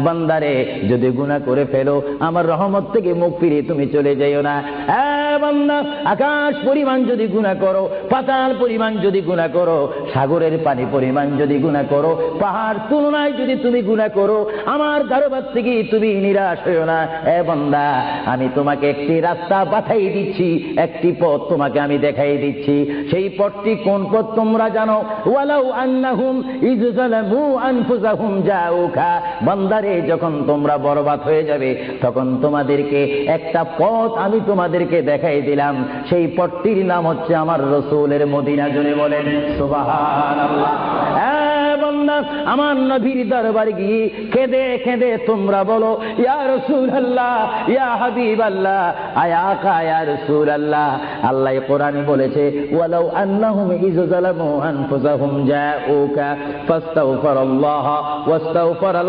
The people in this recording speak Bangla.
বান্দারে যদি গুনাহ করে ফেলো আমার রহমত থেকে মুখ ফিরিয়ে তুমি চলে যাইও না। বান্দা, আকাশ পরিমাণ যদি গুনাহ করো, পাতাল পরিমাণ যদি গুনাহ করো, সাগরের পানি পরিমাণ যদি গুনাহ করো, পাহাড় তুলনায় যদি তুমি গুনাহ করো, আমার দরবার থেকে তুমি নিরাশ হইও না। বান্দা, আমি তোমাকে একটি রাস্তা বাতাই দিচ্ছি, একটি পথ তোমাকে আমি দেখাই দিচ্ছি। সেই পথটি কোন পথ তোমরা জানো? ওয়ালাউ আন্নাহুম ইয যালামু আনফুসাহুম জাউকা, বান্দারে যখন তোমরা বরবাদ হয়ে যাবে তখন তোমাদেরকে একটা পথ আমি তোমাদেরকে দেখাই দিলাম। সেই পথটির নাম হচ্ছে আমার রাসূলের মদিনা। জোরে বলেন সুবহানাল্লাহ। বান্দা, আমার নবীর দরবারে গিয়ে কেঁদে কেঁদে তোমরা বলো, ইয়া রাসূলুল্লাহ, ইয়া হাবিবাল্লাহ, আয়া আকা ইয়া রাসূলুল্লাহ। আল্লাহ কোরআনে বলেছে, ওয়ালাউ আন্নাহুম ইয যালামু আনফুসাহুম জাউকা ফাস্তাগফিরুল্লাহ ওয়াস্তাগফার